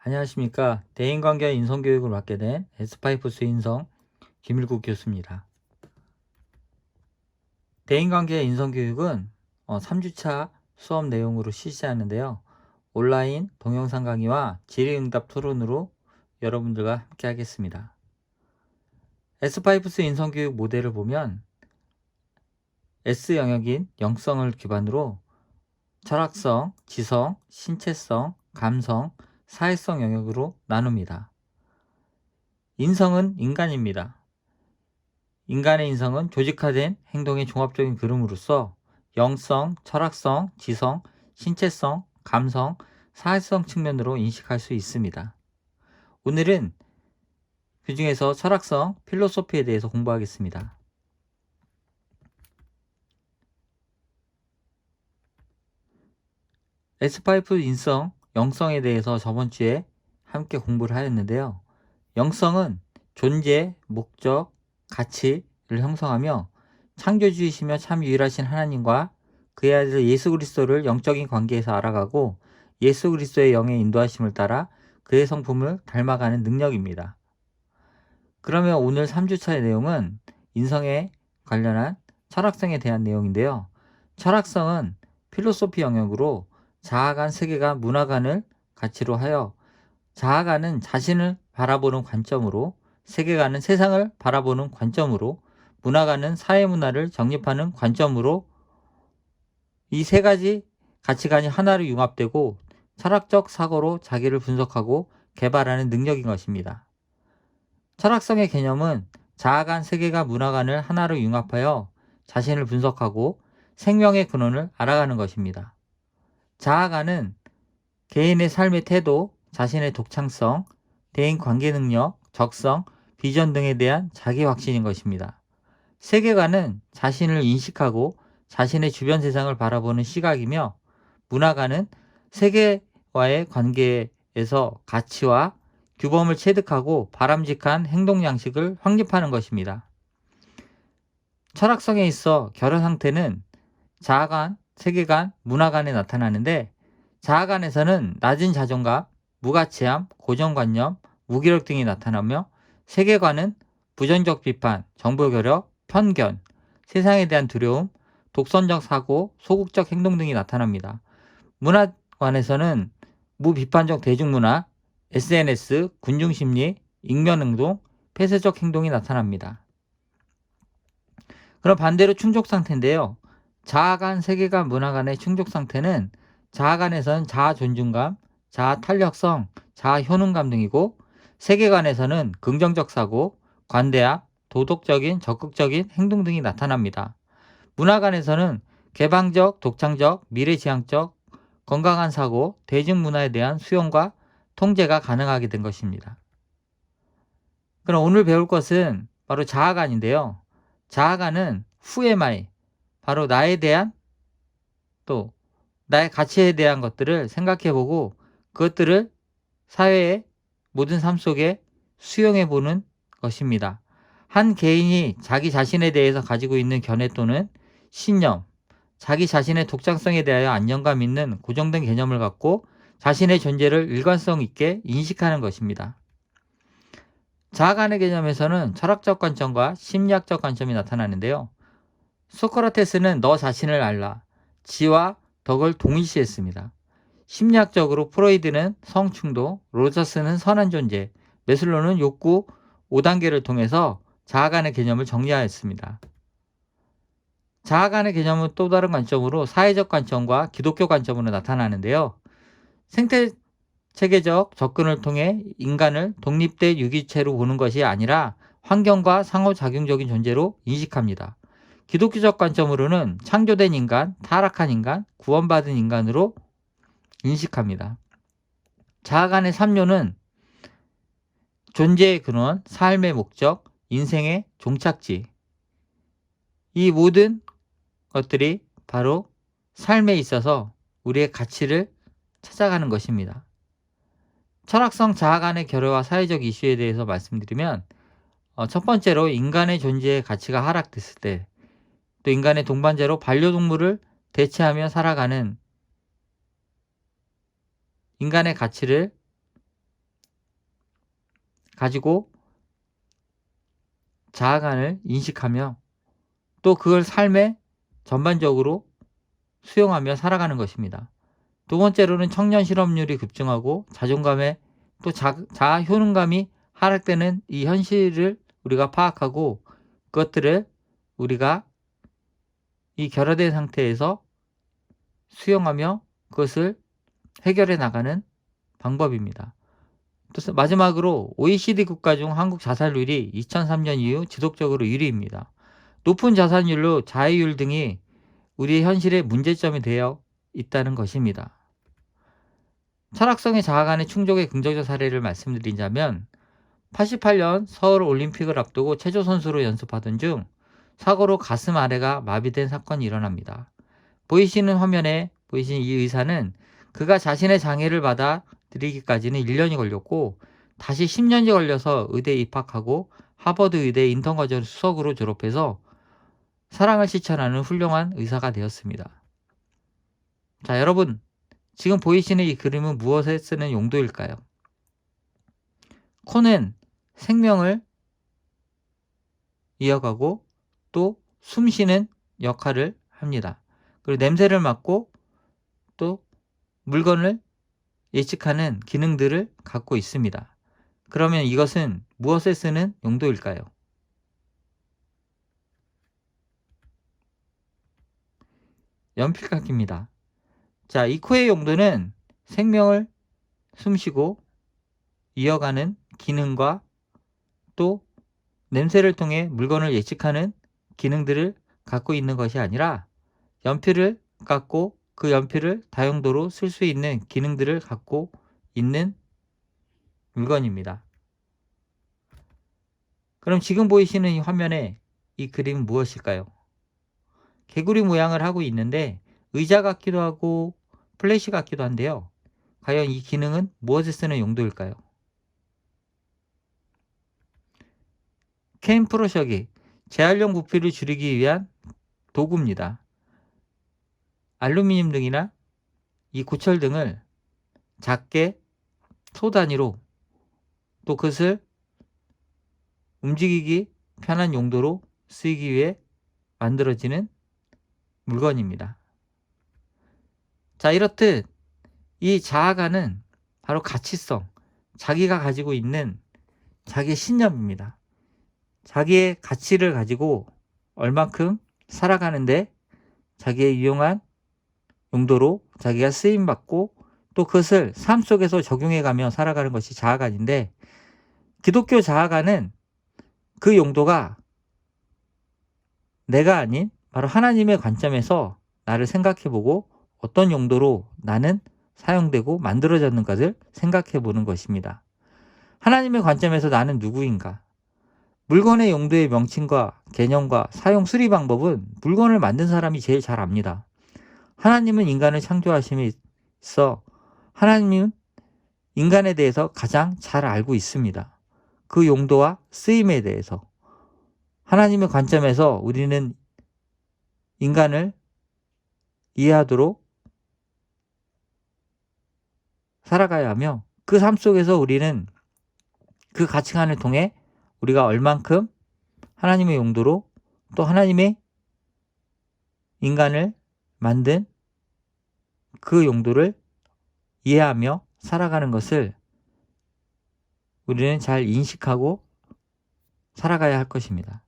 안녕하십니까. 대인관계와 인성교육을 맡게 된 에스파이프스 인성 김일국 교수입니다. 대인관계와 인성교육은 3주차 수업 내용으로 실시하는데요. 온라인 동영상 강의와 질의응답 토론으로 여러분들과 함께 하겠습니다. 에스파이프스 인성교육 모델을 보면 S 영역인 영성을 기반으로 철학성, 지성, 신체성, 감성, 사회성 영역으로 나눕니다. 인성은 인간입니다. 인간의 인성은 조직화된 행동의 종합적인 그림으로써 영성, 철학성, 지성, 신체성, 감성, 사회성 측면으로 인식할 수 있습니다. 오늘은 그 중에서 철학성, 필로소피에 대해서 공부하겠습니다. S5 인성, 영성에 대해서 저번 주에 함께 공부를 하였는데요. 영성은 존재, 목적, 가치를 형성하며 창조주이시며 참 유일하신 하나님과 그의 아들 예수 그리스도를 영적인 관계에서 알아가고 예수 그리스도의 영의 인도하심을 따라 그의 성품을 닮아가는 능력입니다. 그러면 오늘 3주차의 내용은 인성에 관련한 철학성에 대한 내용인데요. 철학성은 필로소피 영역으로 자아관, 세계관, 문화관을 가치로 하여 자아관은 자신을 바라보는 관점으로, 세계관은 세상을 바라보는 관점으로, 문화관은 사회문화를 정립하는 관점으로 이 세 가지 가치관이 하나로 융합되고 철학적 사고로 자기를 분석하고 개발하는 능력인 것입니다. 철학성의 개념은 자아관, 세계관, 문화관을 하나로 융합하여 자신을 분석하고 생명의 근원을 알아가는 것입니다. 자아관은 개인의 삶의 태도, 자신의 독창성, 대인 관계 능력, 적성, 비전 등에 대한 자기 확신인 것입니다. 세계관은 자신을 인식하고 자신의 주변 세상을 바라보는 시각이며 문화관은 세계와의 관계에서 가치와 규범을 체득하고 바람직한 행동 양식을 확립하는 것입니다. 철학성에 있어 결여 상태는 자아관, 세계관, 문화관에 나타나는데 자아관에서는 낮은 자존감, 무가치함, 고정관념, 무기력 등이 나타나며 세계관은 부정적 비판, 정보결여, 편견, 세상에 대한 두려움, 독선적 사고, 소극적 행동 등이 나타납니다. 문화관에서는 무비판적 대중문화, SNS, 군중심리, 익명행동, 폐쇄적 행동이 나타납니다. 그럼 반대로 충족상태인데요. 자아관, 세계관, 문화관의 충족상태는 자아관에서는 자아 존중감, 자아 탄력성, 자아 효능감 등이고 세계관에서는 긍정적 사고, 관대함, 도덕적인 적극적인 행동 등이 나타납니다. 문화관에서는 개방적, 독창적, 미래지향적, 건강한 사고, 대중문화에 대한 수용과 통제가 가능하게 된 것입니다. 그럼 오늘 배울 것은 바로 자아관인데요. 자아관은 후에마이, 바로 나에 대한 또 나의 가치에 대한 것들을 생각해보고 그것들을 사회의 모든 삶 속에 수용해보는 것입니다. 한 개인이 자기 자신에 대해서 가지고 있는 견해 또는 신념, 자기 자신의 독창성에 대하여 안정감 있는 고정된 개념을 갖고 자신의 존재를 일관성 있게 인식하는 것입니다. 자아관의 개념에서는 철학적 관점과 심리학적 관점이 나타나는데요. 소크라테스는 너 자신을 알라, 지와 덕을 동일시했습니다. 심리학적으로 프로이드는 성충동, 로저스는 선한 존재, 메슬로는 욕구 5단계를 통해서 자아관의 개념을 정리하였습니다. 자아관의 개념은 또 다른 관점으로 사회적 관점과 기독교 관점으로 나타나는데요. 생태체계적 접근을 통해 인간을 독립된 유기체로 보는 것이 아니라 환경과 상호작용적인 존재로 인식합니다. 기독교적 관점으로는 창조된 인간, 타락한 인간, 구원받은 인간으로 인식합니다. 자아관의 3요는 존재의 근원, 삶의 목적, 인생의 종착지. 이 모든 것들이 바로 삶에 있어서 우리의 가치를 찾아가는 것입니다. 철학성 자아관의 결여와 사회적 이슈에 대해서 말씀드리면 첫 번째로 인간의 존재의 가치가 하락됐을 때, 또 인간의 동반자로 반려동물을 대체하며 살아가는 인간의 가치를 가지고 자아간을 인식하며 또 그걸 삶에 전반적으로 수용하며 살아가는 것입니다. 두 번째로는 청년 실업률이 급증하고 자존감에 또 자아 효능감이 하락되는 이 현실을 우리가 파악하고 그것들을 우리가 이 결여된 상태에서 수용하며 그것을 해결해 나가는 방법입니다. 또 마지막으로 OECD 국가 중 한국 자살률이 2003년 이후 지속적으로 1위입니다. 높은 자살률로 자해율 등이 우리의 현실의 문제점이 되어 있다는 것입니다. 철학성의 자아 간의 충족의 긍정적 사례를 말씀드리자면 88년 서울 올림픽을 앞두고 체조 선수로 연습하던 중 사고로 가슴 아래가 마비된 사건이 일어납니다. 보이시는 화면에 보이시는 이 의사는 그가 자신의 장애를 받아들이기까지는 1년이 걸렸고 다시 10년이 걸려서 의대에 입학하고 하버드 의대 인턴 과정을 수석으로 졸업해서 사랑을 실천하는 훌륭한 의사가 되었습니다. 자, 여러분, 지금 보이시는 이 그림은 무엇에 쓰는 용도일까요? 코는 생명을 이어가고 또 숨쉬는 역할을 합니다. 그리고 냄새를 맡고 또 물건을 예측하는 기능들을 갖고 있습니다. 그러면 이것은 무엇에 쓰는 용도일까요? 연필깎이입니다. 자, 이 코의 용도는 생명을 숨쉬고 이어가는 기능과 또 냄새를 통해 물건을 예측하는 기능들을 갖고 있는 것이 아니라 연필을 깎고 그 연필을 다용도로 쓸 수 있는 기능들을 갖고 있는 물건입니다. 그럼 지금 보이시는 이 화면에 이 그림은 무엇일까요? 개구리 모양을 하고 있는데 의자 같기도 하고 플래시 같기도 한데요. 과연 이 기능은 무엇에 쓰는 용도일까요? 케인 프로셔기, 재활용 부피를 줄이기 위한 도구입니다. 알루미늄 등이나 이 고철 등을 작게 소 단위로 또 그것을 움직이기 편한 용도로 쓰이기 위해 만들어지는 물건입니다. 자, 이렇듯 이 자아가는 바로 가치성, 자기가 가지고 있는 자기의 신념입니다. 자기의 가치를 가지고 얼만큼 살아가는데 자기의 유용한 용도로 자기가 쓰임받고 또 그것을 삶 속에서 적용해가며 살아가는 것이 자아간인데, 기독교 자아간은 그 용도가 내가 아닌 바로 하나님의 관점에서 나를 생각해보고 어떤 용도로 나는 사용되고 만들어졌는가를 생각해보는 것입니다. 하나님의 관점에서 나는 누구인가? 물건의 용도의 명칭과 개념과 사용 수리 방법은 물건을 만든 사람이 제일 잘 압니다. 하나님은 인간을 창조하심에 있어 하나님은 인간에 대해서 가장 잘 알고 있습니다. 그 용도와 쓰임에 대해서 하나님의 관점에서 우리는 인간을 이해하도록 살아가야 하며 그 삶 속에서 우리는 그 가치관을 통해 우리가 얼만큼 하나님의 용도로 또 하나님의 인간을 만든 그 용도를 이해하며 살아가는 것을 우리는 잘 인식하고 살아가야 할 것입니다.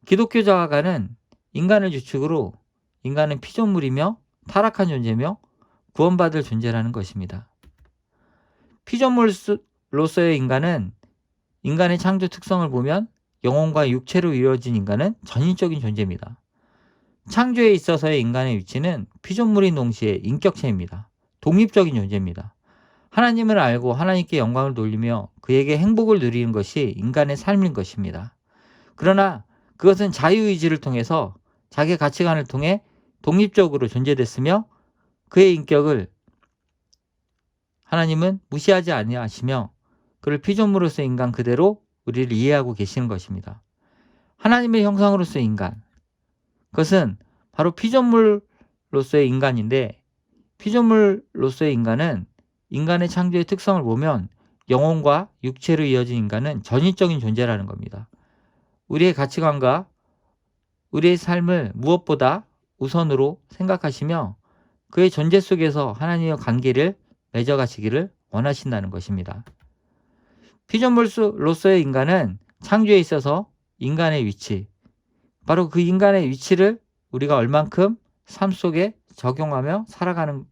기독교 자아가는 인간을 주축으로 인간은 피조물이며 타락한 존재며 구원받을 존재라는 것입니다. 피조물로서의 인간은 인간의 창조 특성을 보면 영혼과 육체로 이루어진 인간은 전인적인 존재입니다. 창조에 있어서의 인간의 위치는 피조물인 동시에 인격체입니다. 독립적인 존재입니다. 하나님을 알고 하나님께 영광을 돌리며 그에게 행복을 누리는 것이 인간의 삶인 것입니다. 그러나 그것은 자유의지를 통해서 자기의 가치관을 통해 독립적으로 존재됐으며 그의 인격을 하나님은 무시하지 아니하시며 그를 피조물로서의 인간 그대로 우리를 이해하고 계시는 것입니다. 하나님의 형상으로서의 인간, 그것은 바로 피조물로서의 인간인데, 피조물로서의 인간은 인간의 창조의 특성을 보면 영혼과 육체로 이어진 인간은 전인적인 존재라는 겁니다. 우리의 가치관과 우리의 삶을 무엇보다 우선으로 생각하시며 그의 존재 속에서 하나님의 관계를 맺어가시기를 원하신다는 것입니다. 피조물로서의 인간은 창조에 있어서 인간의 위치, 바로 그 인간의 위치를 우리가 얼만큼 삶 속에 적용하며 살아가는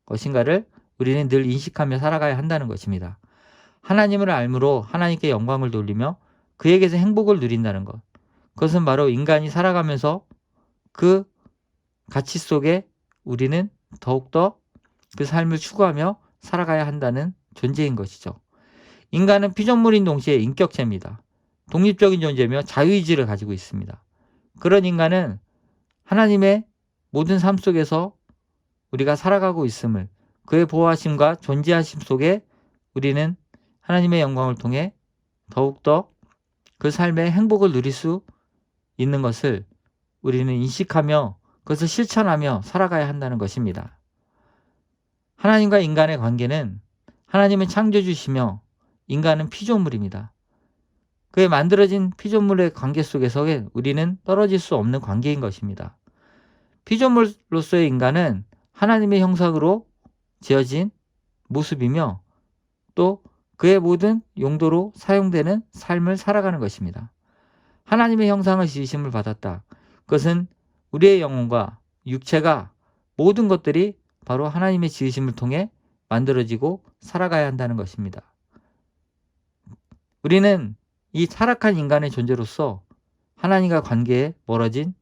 것인가를 우리는 늘 인식하며 살아가야 한다는 것입니다. 하나님을 알므로 하나님께 영광을 돌리며 그에게서 행복을 누린다는 것. 그것은 바로 인간이 살아가면서 그 가치 속에 우리는 더욱더 그 삶을 추구하며 살아가야 한다는 존재인 것이죠. 인간은 피조물인 동시에 인격체입니다. 독립적인 존재며 자유의지를 가지고 있습니다. 그런 인간은 하나님의 모든 삶 속에서 우리가 살아가고 있음을, 그의 보호하심과 존재하심 속에 우리는 하나님의 영광을 통해 더욱더 그 삶의 행복을 누릴 수 있는 것을 우리는 인식하며 그것을 실천하며 살아가야 한다는 것입니다. 하나님과 인간의 관계는 하나님은 창조주시며 인간은 피조물입니다. 그의 만들어진 피조물의 관계 속에서 우리는 떨어질 수 없는 관계인 것입니다. 피조물로서의 인간은 하나님의 형상으로 지어진 모습이며 또 그의 모든 용도로 사용되는 삶을 살아가는 것입니다. 하나님의 형상을 지으심을 받았다. 그것은 우리의 영혼과 육체가 모든 것들이 바로 하나님의 지으심을 통해 만들어지고 살아가야 한다는 것입니다. 우리는 이 타락한 인간의 존재로서 하나님과 관계에 멀어진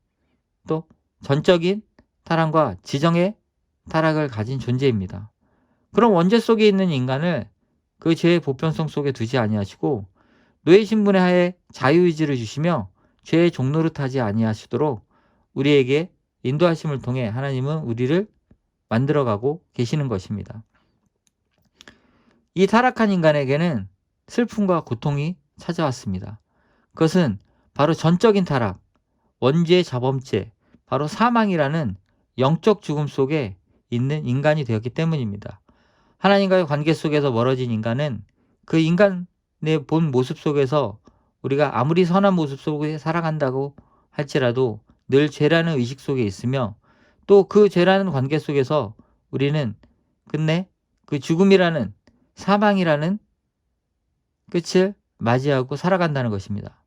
또 전적인 타락과 지정의 타락을 가진 존재입니다. 그런 원죄 속에 있는 인간을 그 죄의 보편성 속에 두지 아니하시고 노예 신분의 하에 자유의지를 주시며 죄의 종노릇하지 아니하시도록 우리에게 인도하심을 통해 하나님은 우리를 만들어가고 계시는 것입니다. 이 타락한 인간에게는 슬픔과 고통이 찾아왔습니다. 그것은 바로 전적인 타락, 원죄의 자범죄, 바로 사망이라는 영적 죽음 속에 있는 인간이 되었기 때문입니다. 하나님과의 관계 속에서 멀어진 인간은 그 인간의 본 모습 속에서 우리가 아무리 선한 모습 속에 살아간다고 할지라도 늘 죄라는 의식 속에 있으며 또 그 죄라는 관계 속에서 우리는 끝내 그 죽음이라는 사망이라는 끝을 맞이하고 살아간다는 것입니다.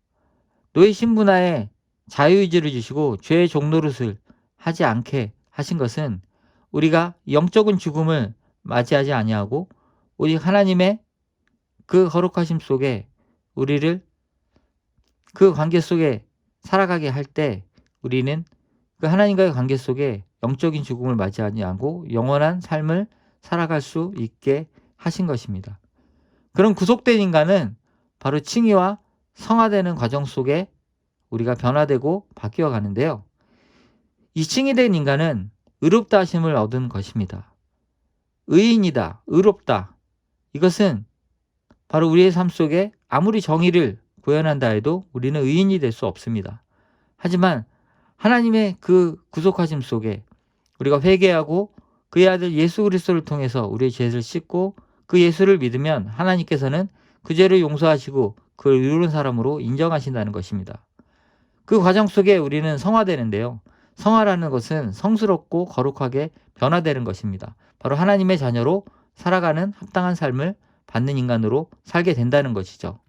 노예 신분하에 자유의지를 주시고 죄의 종노릇을 하지 않게 하신 것은 우리가 영적인 죽음을 맞이하지 아니하고 오직 하나님의 그 거룩하심 속에 우리를 그 관계 속에 살아가게 할 때 우리는 그 하나님과의 관계 속에 영적인 죽음을 맞이하지 않고 영원한 삶을 살아갈 수 있게 하신 것입니다. 그런 구속된 인간은 바로 칭의와 성화되는 과정 속에 우리가 변화되고 바뀌어 가는데요. 이 칭의된 인간은 의롭다 하심을 얻은 것입니다. 의인이다, 의롭다. 이것은 바로 우리의 삶 속에 아무리 정의를 구현한다 해도 우리는 의인이 될 수 없습니다. 하지만 하나님의 그 구속하심 속에 우리가 회개하고 그의 아들 예수 그리스도를 통해서 우리의 죄를 씻고 그 예수를 믿으면 하나님께서는 그 죄를 용서하시고 그를 의로운 사람으로 인정하신다는 것입니다. 그 과정 속에 우리는 성화되는데요. 성화라는 것은 성스럽고 거룩하게 변화되는 것입니다. 바로 하나님의 자녀로 살아가는 합당한 삶을 받는 인간으로 살게 된다는 것이죠.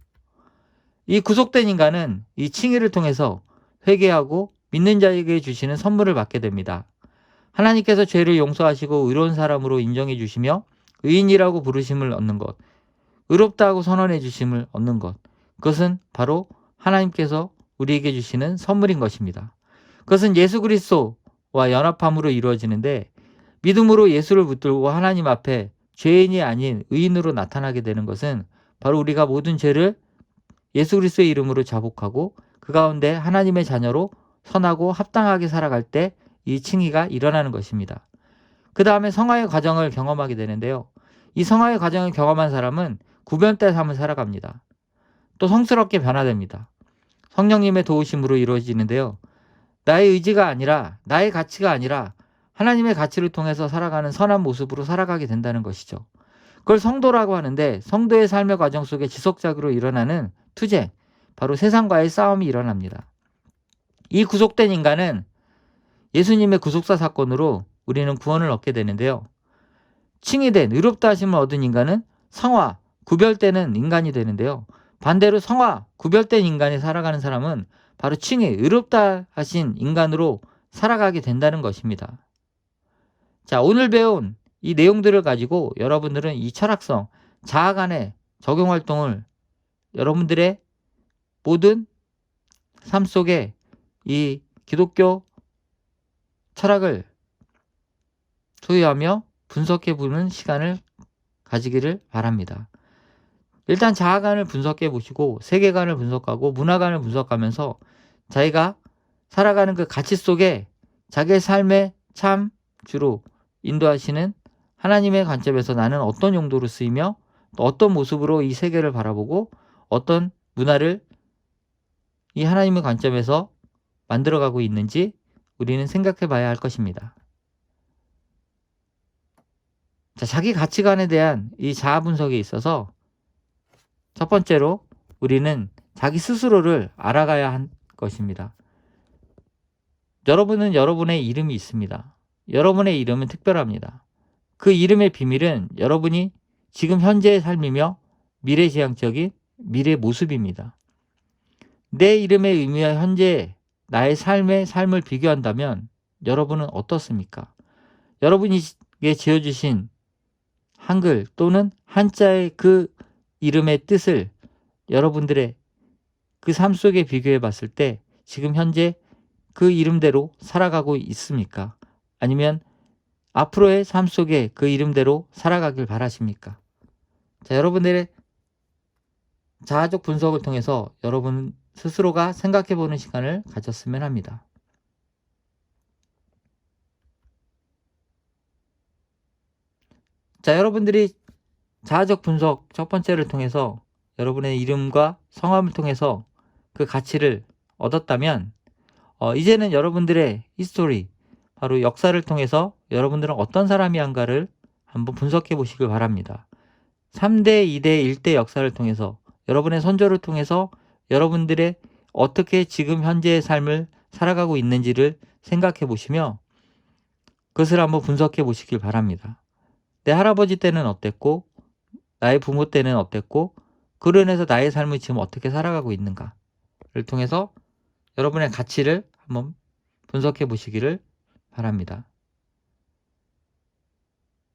이 구속된 인간은 이 칭의를 통해서 회개하고 믿는 자에게 주시는 선물을 받게 됩니다. 하나님께서 죄를 용서하시고 의로운 사람으로 인정해 주시며 의인이라고 부르심을 얻는 것, 의롭다고 선언해 주심을 얻는 것, 그것은 바로 하나님께서 우리에게 주시는 선물인 것입니다. 그것은 예수 그리스도와 연합함으로 이루어지는데 믿음으로 예수를 붙들고 하나님 앞에 죄인이 아닌 의인으로 나타나게 되는 것은 바로 우리가 모든 죄를 예수 그리스도의 이름으로 자복하고 그 가운데 하나님의 자녀로 선하고 합당하게 살아갈 때 이 칭의가 일어나는 것입니다. 그 다음에 성화의 과정을 경험하게 되는데요. 이 성화의 과정을 경험한 사람은 구별된 삶을 살아갑니다. 또 성스럽게 변화됩니다. 성령님의 도우심으로 이루어지는데요. 나의 의지가 아니라 나의 가치가 아니라 하나님의 가치를 통해서 살아가는 선한 모습으로 살아가게 된다는 것이죠. 그걸 성도라고 하는데 성도의 삶의 과정 속에 지속적으로 일어나는 투쟁, 바로 세상과의 싸움이 일어납니다. 이 구속된 인간은 예수님의 구속사 사건으로 우리는 구원을 얻게 되는데요. 칭의된 의롭다 하심을 얻은 인간은 성화, 구별되는 인간이 되는데요. 반대로 성화, 구별된 인간이 살아가는 사람은 바로 칭의, 의롭다 하신 인간으로 살아가게 된다는 것입니다. 자, 오늘 배운 이 내용들을 가지고 여러분들은 이 철학성, 자아간의 적용 활동을 여러분들의 모든 삶 속에 이 기독교 철학을 소유하며 분석해 보는 시간을 가지기를 바랍니다. 일단 자아관을 분석해 보시고 세계관을 분석하고 문화관을 분석하면서 자기가 살아가는 그 가치 속에 자기의 삶의 참 주로 인도하시는 하나님의 관점에서 나는 어떤 용도로 쓰이며 또 어떤 모습으로 이 세계를 바라보고 어떤 문화를 이 하나님의 관점에서 만들어가고 있는지 우리는 생각해 봐야 할 것입니다. 자, 자기 가치관에 대한 이 자아 분석에 있어서 첫 번째로 우리는 자기 스스로를 알아가야 한 것입니다. 여러분은 여러분의 이름이 있습니다. 여러분의 이름은 특별합니다. 그 이름의 비밀은 여러분이 지금 현재의 삶이며 미래지향적인 미래 모습입니다. 내 이름의 의미와 현재 나의 삶을 비교한다면 여러분은 어떻습니까? 여러분에게 지어주신 한글 또는 한자의 그 이름의 뜻을 여러분들의 그 삶 속에 비교해 봤을 때 지금 현재 그 이름대로 살아가고 있습니까? 아니면 앞으로의 삶 속에 그 이름대로 살아가길 바라십니까? 자, 여러분들의 자아적 분석을 통해서 여러분 스스로가 생각해 보는 시간을 가졌으면 합니다. 자, 여러분들이 자아적 분석 첫 번째를 통해서 여러분의 이름과 성함을 통해서 그 가치를 얻었다면 이제는 여러분들의 히스토리, 바로 역사를 통해서 여러분들은 어떤 사람이 한가를 한번 분석해 보시길 바랍니다. 3대, 2대, 1대 역사를 통해서 여러분의 선조를 통해서 여러분들의 어떻게 지금 현재의 삶을 살아가고 있는지를 생각해 보시며 그것을 한번 분석해 보시길 바랍니다. 내 할아버지 때는 어땠고 나의 부모 때는 어땠고 그로 인해서 나의 삶을 지금 어떻게 살아가고 있는가를 통해서 여러분의 가치를 한번 분석해 보시기를 바랍니다.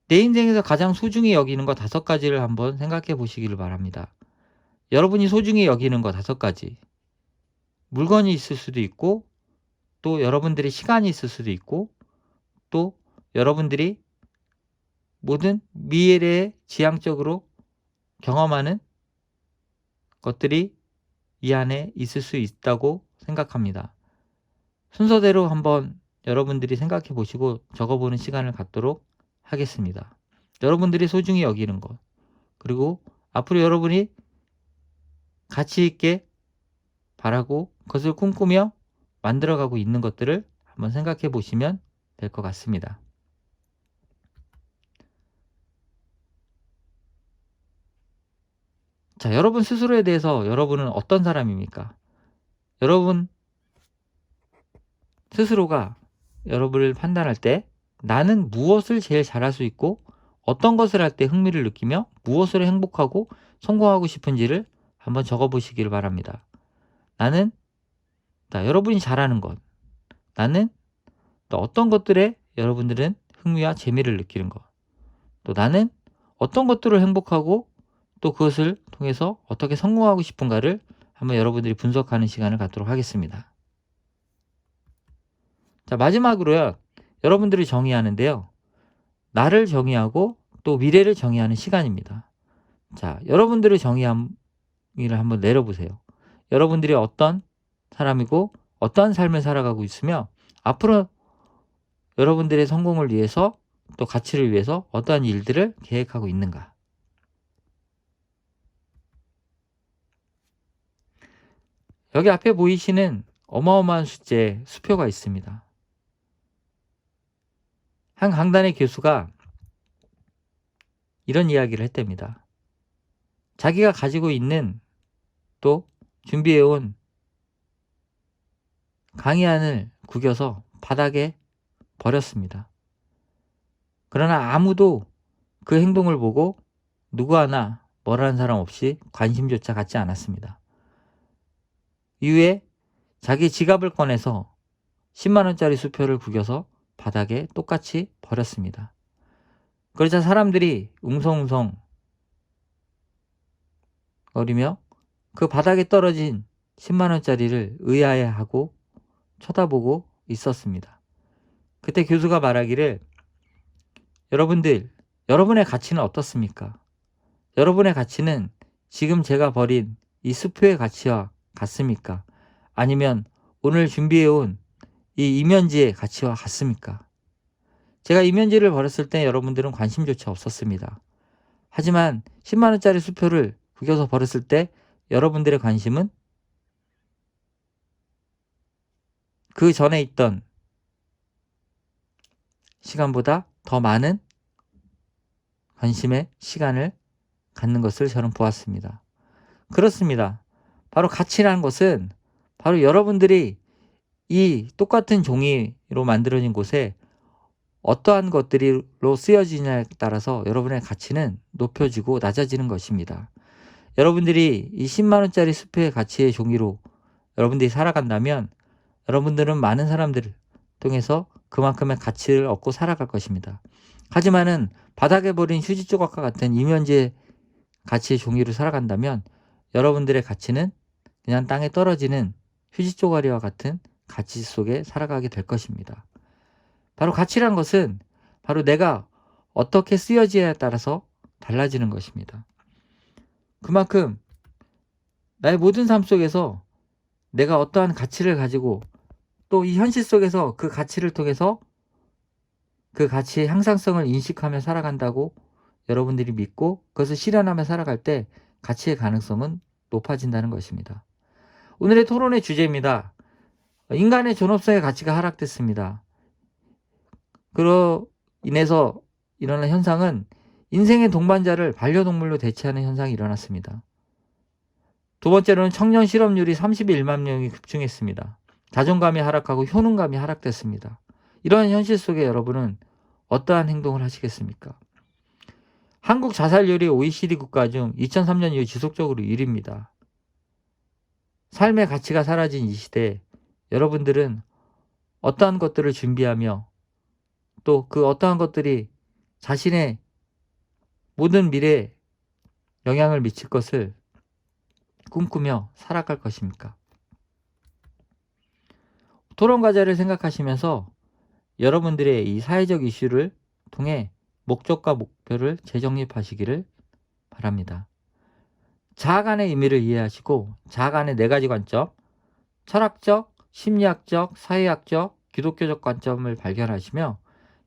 내 인생에서 가장 소중히 여기는 것 5가지를 한번 생각해 보시기를 바랍니다. 여러분이 소중히 여기는 것 5가지. 물건이 있을 수도 있고 또 여러분들의 시간이 있을 수도 있고 또 여러분들이 모든 미래에 지향적으로 경험하는 것들이 이 안에 있을 수 있다고 생각합니다. 순서대로 한번 여러분들이 생각해 보시고 적어보는 시간을 갖도록 하겠습니다. 여러분들이 소중히 여기는 것, 그리고 앞으로 여러분이 가치 있게 바라고 그것을 꿈꾸며 만들어가고 있는 것들을 한번 생각해 보시면 될 것 같습니다. 자, 여러분 스스로에 대해서 여러분은 어떤 사람입니까? 여러분 스스로가 여러분을 판단할 때 나는 무엇을 제일 잘할 수 있고 어떤 것을 할 때 흥미를 느끼며 무엇으로 행복하고 성공하고 싶은지를 한번 적어보시기를 바랍니다. 나는 여러분이 잘하는 것, 나는 또 어떤 것들에 여러분들은 흥미와 재미를 느끼는 것, 또 나는 어떤 것들을 행복하고 또 그것을 통해서 어떻게 성공하고 싶은가를 한번 여러분들이 분석하는 시간을 갖도록 하겠습니다. 자, 마지막으로요. 여러분들이 정의하는데요. 나를 정의하고 또 미래를 정의하는 시간입니다. 자, 여러분들의 정의를 한번 내려보세요. 여러분들이 어떤 사람이고 어떤 삶을 살아가고 있으며 앞으로 여러분들의 성공을 위해서 또 가치를 위해서 어떠한 일들을 계획하고 있는가. 여기 앞에 보이시는 어마어마한 숫자의 수표가 있습니다. 한 강단의 교수가 이런 이야기를 했답니다. 자기가 가지고 있는 또 준비해온 강의안을 구겨서 바닥에 버렸습니다. 그러나 아무도 그 행동을 보고 누구 하나 뭐라는 사람 없이 관심조차 갖지 않았습니다. 이후에 자기 지갑을 꺼내서 10만 원짜리 수표를 구겨서 바닥에 똑같이 버렸습니다. 그러자 사람들이 웅성웅성 거리며 그 바닥에 떨어진 10만 원짜리를 의아해하고 쳐다보고 있었습니다. 그때 교수가 말하기를, 여러분들, 여러분의 가치는 어떻습니까? 여러분의 가치는 지금 제가 버린 이 수표의 가치와 같습니까? 아니면 오늘 준비해온 이 이면지의 가치와 같습니까? 제가 이면지를 버렸을 때 여러분들은 관심조차 없었습니다. 하지만 10만 원짜리 수표를 구겨서 버렸을 때 여러분들의 관심은 그 전에 있던 시간보다 더 많은 관심의 시간을 갖는 것을 저는 보았습니다. 그렇습니다. 바로 가치라는 것은 바로 여러분들이 이 똑같은 종이로 만들어진 곳에 어떠한 것들로 쓰여지냐에 따라서 여러분의 가치는 높여지고 낮아지는 것입니다. 여러분들이 이 10만 원짜리 수표의 가치의 종이로 여러분들이 살아간다면 여러분들은 많은 사람들을 통해서 그만큼의 가치를 얻고 살아갈 것입니다. 하지만은 바닥에 버린 휴지 조각과 같은 이면지의 가치의 종이로 살아간다면 여러분들의 가치는 그냥 땅에 떨어지는 휴지 조각과 같은 가치 속에 살아가게 될 것입니다. 바로 가치란 것은 바로 내가 어떻게 쓰여지냐에 따라서 달라지는 것입니다. 그만큼 나의 모든 삶 속에서 내가 어떠한 가치를 가지고 또 이 현실 속에서 그 가치를 통해서 그 가치의 향상성을 인식하며 살아간다고 여러분들이 믿고 그것을 실현하며 살아갈 때 가치의 가능성은 높아진다는 것입니다. 오늘의 토론의 주제입니다. 인간의 존엄성의 가치가 하락됐습니다. 그로 인해서 일어난 현상은 인생의 동반자를 반려동물로 대체하는 현상이 일어났습니다. 두 번째로는 청년 실업률이 31만 명이 급증했습니다. 자존감이 하락하고 효능감이 하락됐습니다. 이러한 현실 속에 여러분은 어떠한 행동을 하시겠습니까? 한국 자살률이 OECD 국가 중 2003년 이후 지속적으로 1위입니다. 삶의 가치가 사라진 이 시대에 여러분들은 어떠한 것들을 준비하며 또 그 어떠한 것들이 자신의 모든 미래에 영향을 미칠 것을 꿈꾸며 살아갈 것입니까? 토론 과제를 생각하시면서 여러분들의 이 사회적 이슈를 통해 목적과 목표를 재정립하시기를 바랍니다. 자아간의 의미를 이해하시고 자아간의 4가지 관점, 철학적, 심리학적, 사회학적, 기독교적 관점을 발견하시며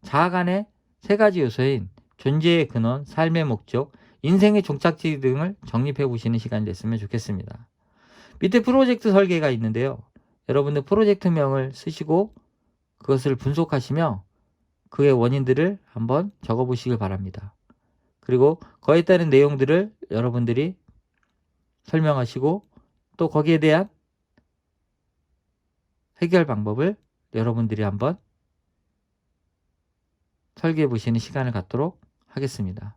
자아간의 3가지 요소인 존재의 근원, 삶의 목적, 인생의 종착지 등을 정립해 보시는 시간이 됐으면 좋겠습니다. 밑에 프로젝트 설계가 있는데요. 여러분들 프로젝트명을 쓰시고 그것을 분석하시며 그의 원인들을 한번 적어보시길 바랍니다. 그리고 거기에 따른 내용들을 여러분들이 설명하시고 또 거기에 대한 해결 방법을 여러분들이 한번 설계해 보시는 시간을 갖도록 하겠습니다.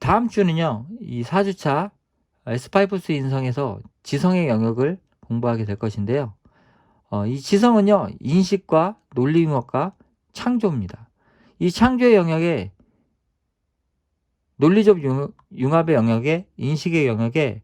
다음 주는요, 이 4주차 S5스 인성에서 지성의 영역을 공부하게 될 것인데요. 이 지성은요, 인식과 논리융합과 창조입니다. 이 창조의 영역에 논리적 융합의 영역에 인식의 영역에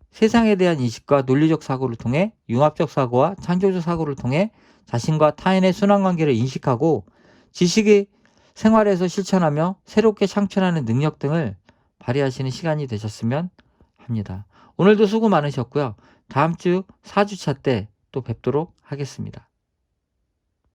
세상에 대한 인식과 논리적 사고를 통해 융합적 사고와 창조적 사고를 통해 자신과 타인의 순환관계를 인식하고 지식의 생활에서 실천하며 새롭게 창출하는 능력 등을 발휘하시는 시간이 되셨으면 합니다. 오늘도 수고 많으셨고요. 다음 주 4주차 때 또 뵙도록 하겠습니다.